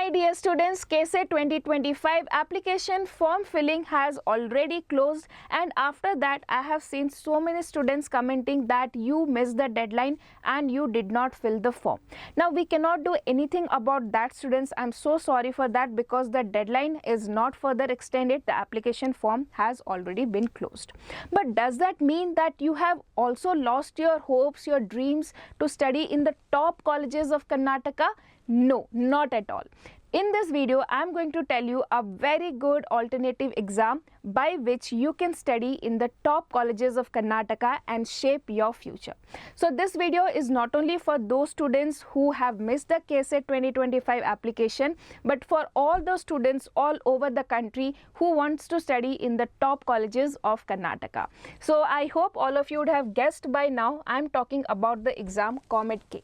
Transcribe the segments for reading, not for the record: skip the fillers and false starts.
My dear students, KCET 2025 application form filling has already closed, and after that I have seen so many students commenting that you missed the deadline and you did not fill the form. Now we cannot do anything about that, students. I'm so sorry for that, because the deadline is not further extended. The application form has already been closed. But does that mean that you have also lost your hopes, your dreams to study in the top colleges of Karnataka? No, not at all. In this video, I am going to tell you a very good alternative exam by which you can study in the top colleges of Karnataka and shape your future. So this video is not only for those students who have missed the KCET 2025 application, but for all those students all over the country who wants to study in the top colleges of Karnataka. So I hope all of you would have guessed by now, I am talking about the exam COMEDK.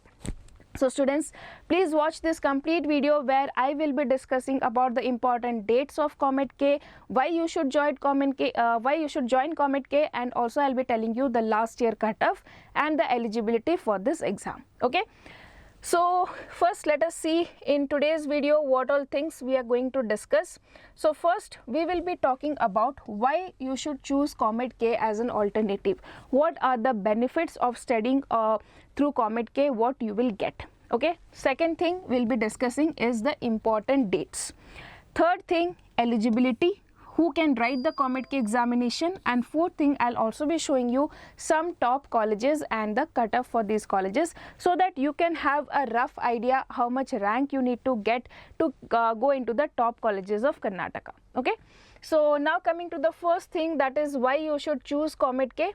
So students, please watch this complete video where I will be discussing about the important dates of COMEDK, why you should join COMEDK, and also I'll be telling you the last year cutoff and the eligibility for this exam. Okay. So first let us see in today's video what all things we are going to discuss. So first we will be talking about why you should choose COMEDK as an alternative. What are the benefits of studying through COMEDK, what you will get. Okay. Second thing we'll be discussing is the important dates. Third thing, eligibility, who can write the COMEDK examination, and fourth thing, I'll also be showing you some top colleges and the cutoff for these colleges, so that you can have a rough idea how much rank you need to get to go into the top colleges of Karnataka. Okay. So now coming to the first thing, that is why you should choose COMEDK.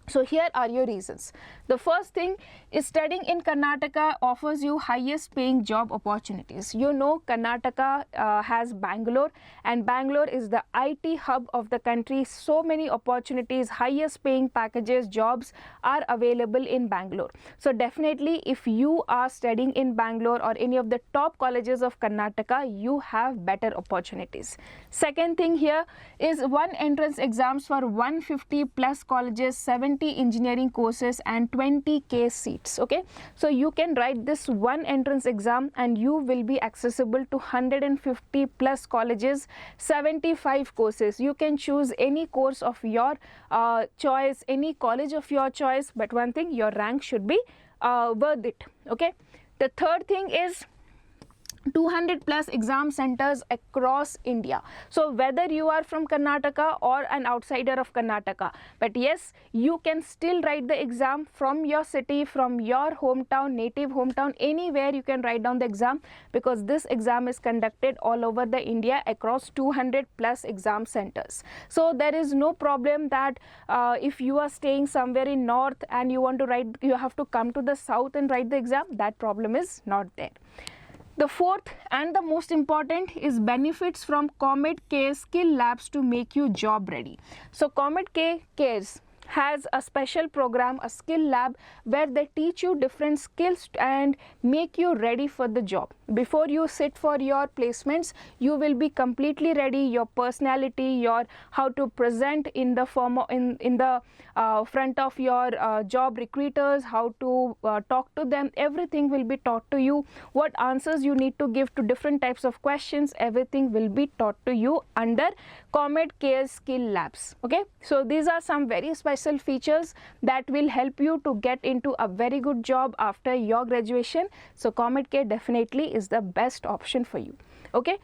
So here are your reasons. The first thing is studying in Karnataka offers you highest paying job opportunities. You know Karnataka has Bangalore, and Bangalore is the IT hub of the country. So many opportunities, highest paying packages, jobs are available in Bangalore. So definitely if you are studying in Bangalore or any of the top colleges of Karnataka, you have better opportunities. Second thing here is one entrance exams for 150 plus colleges, 70 engineering courses and 20k seats. Okay, so you can write this one entrance exam and you will be accessible to 150 plus colleges, 75 courses. You can choose any course of your choice, any college of your choice, but one thing, your rank should be worth it. Okay. The third thing is 200 plus exam centers across India. So whether you are from Karnataka or an outsider of Karnataka, but yes, you can still write the exam from your city, from your hometown, native hometown, anywhere you can write down the exam, because this exam is conducted all over the India across 200 plus exam centers. So there is no problem that if you are staying somewhere in north and you want to write, you have to come to the south and write the exam. That problem is not there. The fourth and the most important is benefits from COMEDK skill labs to make you job ready. So COMEDK Cares has a special program, a skill lab, where they teach you different skills and make you ready for the job. Before you sit for your placements, you will be completely ready. Your personality, your how to present in the form of, in the front of your job recruiters, how to talk to them, everything will be taught to you. What answers you need to give to different types of questions, everything will be taught to you under COMEDK skill labs. Okay, so these are some very special features that will help you to get into a very good job after your graduation. So COMEDK definitely is the best option for you. Okay.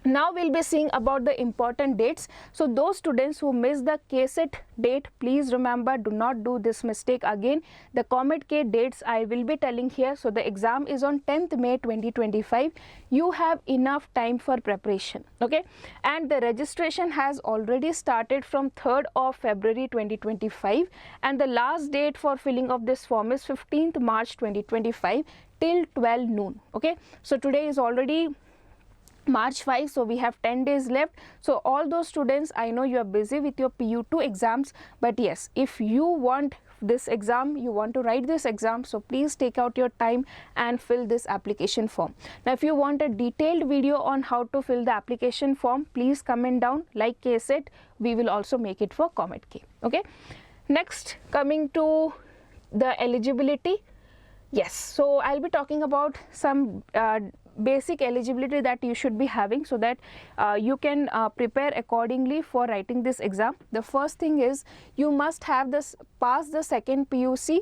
Now we'll be seeing about the important dates. So those students who miss the KCET date, please remember, do not do this mistake again. The COMEDK dates I will be telling here. So the exam is on 10th May 2025. You have enough time for preparation. Okay, and the registration has already started from 3rd of February 2025, and the last date for filling of this form is 15th March 2025 till 12 noon. Okay, so today is already March 5, so we have 10 days left. So all those students, I know you are busy with your PU2 exams, but yes, if you want this exam, you want to write this exam, so please take out your time and fill this application form. Now if you want a detailed video on how to fill the application form, please comment down. Like KCET, we will also make it for COMEDK. Okay, next, coming to the eligibility. Yes, so I'll be talking about some basic eligibility that you should be having, so that you can prepare accordingly for writing this exam. The first thing is you must have this pass the second PUC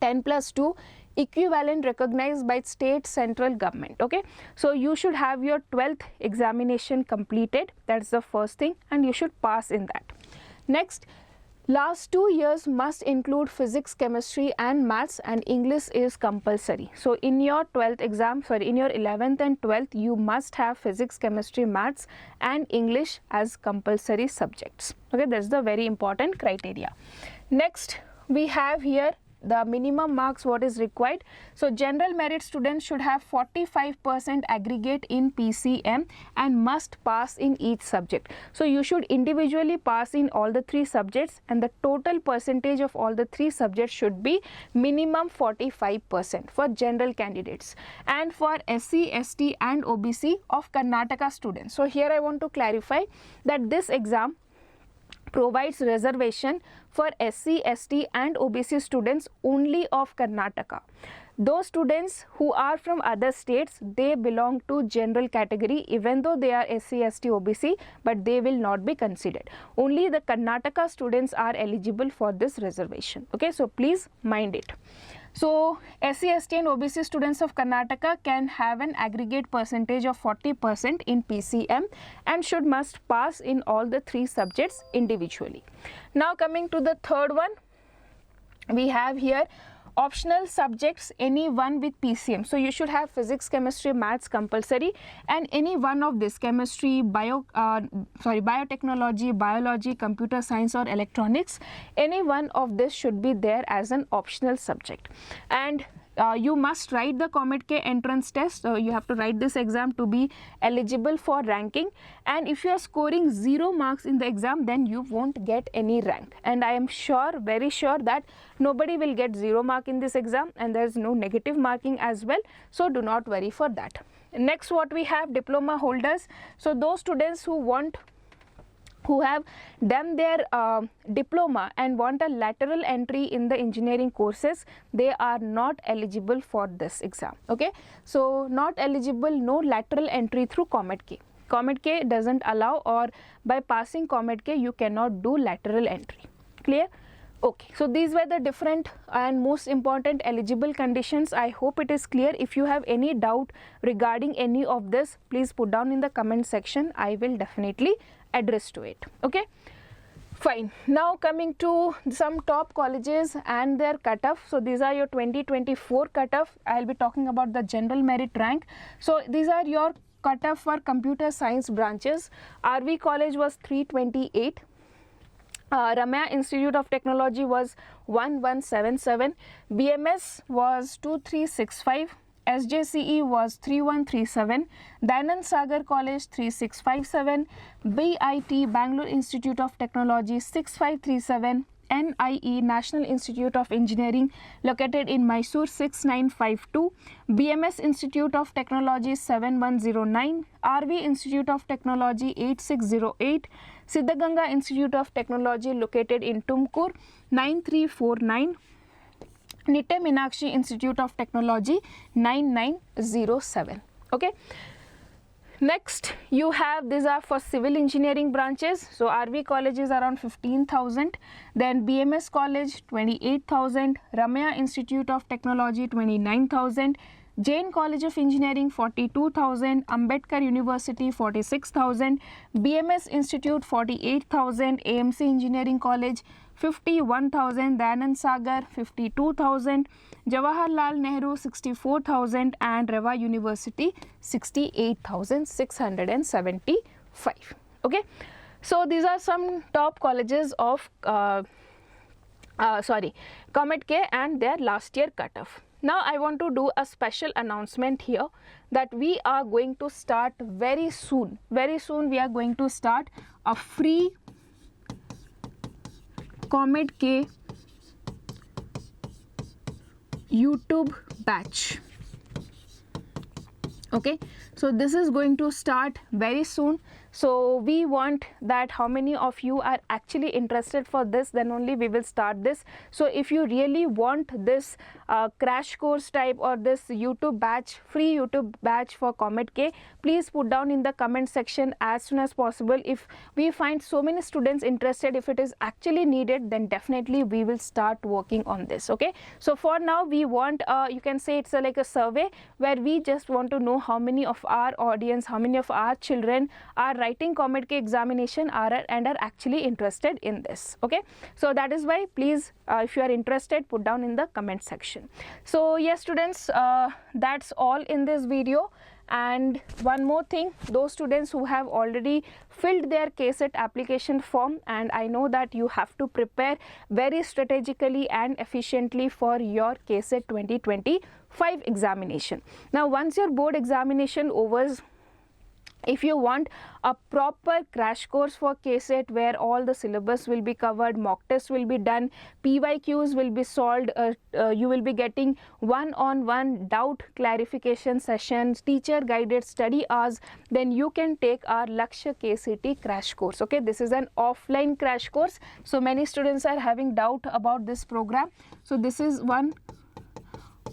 10+2 equivalent recognized by state central government. Okay, so you should have your 12th examination completed. That's the first thing, and you should pass in that. Next, last 2 years must include physics, chemistry and maths, and English is compulsory. So in your 12th exam, in your 11th and 12th, you must have physics, chemistry, maths and English as compulsory subjects. Okay, that's the very important criteria. Next, we have here the minimum marks what is required. So general merit students should have 45% aggregate in PCM and must pass in each subject. So you should individually pass in all the 3 subjects, and the total percentage of all the 3 subjects should be minimum 45% for general candidates. And for SC, ST and OBC of Karnataka students, so here I want to clarify that this exam provides reservation for SC, ST and OBC students only of Karnataka. Those students who are from other states, they belong to general category even though they are SC, ST, OBC, but they will not be considered. Only the Karnataka students are eligible for this reservation. Okay, so please mind it. So SC, ST and OBC students of Karnataka can have an aggregate percentage of 40% in PCM and must pass in all the 3 subjects individually. Now coming to the third one, we have here optional subjects, any one with PCM. So you should have physics, chemistry, maths compulsory, and any one of this chemistry, biotechnology, biology, computer science or electronics, any one of this should be there as an optional subject. And you must write the COMEDK entrance test. So you have to write this exam to be eligible for ranking, and if you are scoring 0 marks in the exam, then you won't get any rank. And I am sure, very sure, that nobody will get 0 mark in this exam, and there is no negative marking as well, so do not worry for that. Next, what we have, diploma holders. So those students who have done their diploma and want a lateral entry in the engineering courses, they are not eligible for this exam. Okay, so not eligible, no lateral entry through COMEDK. COMEDK doesn't allow, or by passing COMEDK you cannot do lateral entry. Clear? Okay, so these were the different and most important eligible conditions. I hope it is clear. If you have any doubt regarding any of this, please put down in the comment section. I will definitely address to it. Okay, fine. Now coming to some top colleges and their cutoff. So these are your 2024 cutoff. I will be talking about the general merit rank. So these are your cutoff for computer science branches. RV College was 328. Ramya Institute of Technology was 1177, BMS was 2365, SJCE was 3137, Dayanand Sagar College 3657, BIT Bangalore Institute of Technology 6537, NIE National Institute of Engineering located in Mysore 6952, BMS Institute of Technology 7109, RV Institute of Technology 8608, Siddhaganga Institute of Technology located in Tumkur 9349, Nitte Meenakshi Institute of Technology 9907. Okay. Next, you have, these are for civil engineering branches. So RV College is around 15,000, then BMS College 28,000, Ramya Institute of Technology 29,000, Jain College of Engineering 42,000, Ambedkar University 46,000, BMS Institute 48,000, AMC Engineering College 51,000, Dayanand Sagar 52,000, Jawaharlal Nehru 64,000 and Reva University 68,675. Okay, so these are some top colleges of COMEDK and their last year cutoff. Now I want to do a special announcement here that we are going to start very soon. Very soon we are going to start a free COMEDK YouTube batch. Okay, so this is going to start very soon. So we want that how many of you are actually interested for this, then only we will start this. So if you really want this crash course type or this YouTube batch, free YouTube batch for COMEDK, please put down in the comment section as soon as possible. If we find so many students interested, if it is actually needed, then definitely we will start working on this. Okay, so for now we want, you can say it's like a survey where we just want to know how many of our audience, how many of our children are writing COMEDK examination and are actually interested in this. Okay, so that is why please, if you are interested, put down in the comment section. So yes students, that's all in this video. And one more thing, those students who have already filled their KCET application form, and I know that you have to prepare very strategically and efficiently for your KCET 2025 examination. Now once your board examination overs, if you want a proper crash course for KCET where all the syllabus will be covered, mock tests will be done, PYQs will be solved, you will be getting one-on-one doubt clarification sessions, teacher guided study hours, then you can take our Lakshya KCET crash course. Okay, this is an offline crash course. So many students are having doubt about this program. So this is one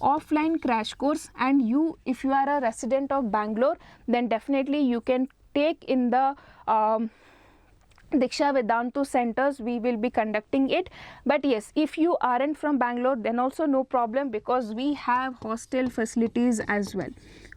offline crash course, and you, if you are a resident of Bangalore, then definitely you can take in the Diksha Vedantu centers. We will be conducting it. But yes, if you aren't from Bangalore, then also no problem, because we have hostel facilities as well.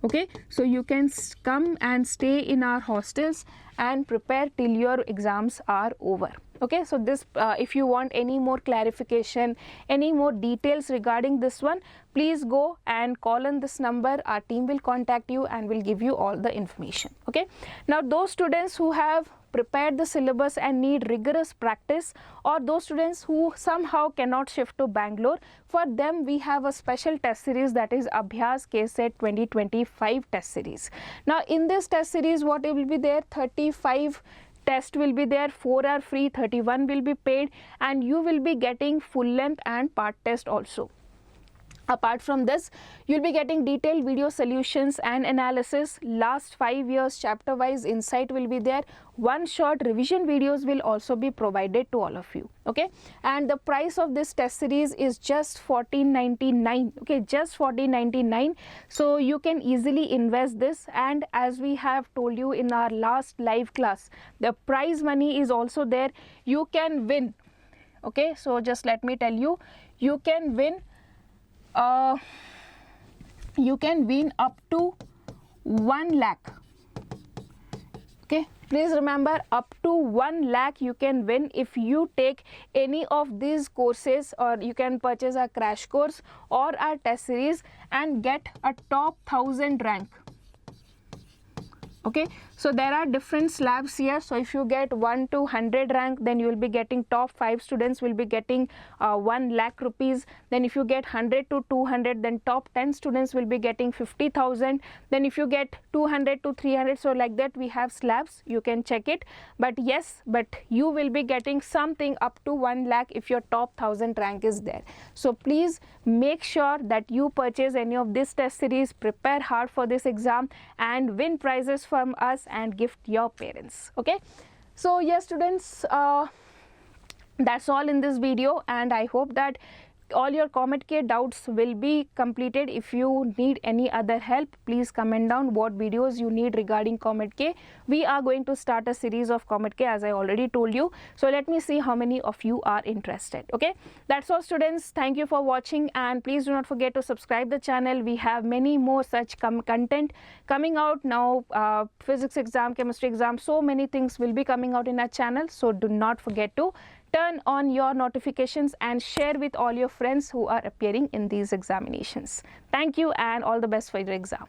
Okay, so you can come and stay in our hostels and prepare till your exams are over. Okay, so this if you want any more clarification, any more details regarding this one, please go and call on this number. Our team will contact you and will give you all the information. Okay, now those students who have prepared the syllabus and need rigorous practice, or those students who somehow cannot shift to Bangalore, for them we have a special test series, that is Abhyas KCET 2025 test series. Now in this test series, what will be there, 35 test will be there, 4 are free, 31 will be paid, and you will be getting full length and part test also. Apart from this, you'll be getting detailed video solutions and analysis. Last 5 years chapter wise insight will be there. One shot revision videos will also be provided to all of you. Okay, and the price of this test series is just $14.99. okay, just $14.99. so you can easily invest this, and as we have told you in our last live class, the prize money is also there. You can win. Okay, so just let me tell you, you can win up to 1 lakh. Okay, please remember, up to 1 lakh you can win if you take any of these courses, or you can purchase a crash course or our test series and get a top 1000 rank. Okay, so there are different slabs here. So if you get 1 to 100 rank, then you will be getting top 5 students will be getting 1 lakh rupees. Then if you get 100 to 200, then top 10 students will be getting 50,000. Then if you get 200 to 300, so like that we have slabs, you can check it. But yes, but you will be getting something up to 1 lakh if your top 1000 rank is there. So please make sure that you purchase any of this test series, prepare hard for this exam, and win prizes from us and gift your parents. Okay, so yes students, that's all in this video, and I hope that all your COMEDK doubts will be completed. If you need any other help, please comment down what videos you need regarding COMEDK. We are going to start a series of COMEDK, as I already told you. So let me see how many of you are interested. Okay, that's all students. Thank you for watching, and please do not forget to subscribe the channel. We have many more such content coming out now. Physics exam, chemistry exam, so many things will be coming out in our channel. So do not forget to turn on your notifications and share with all your friends who are appearing in these examinations. Thank you, and all the best for your exam.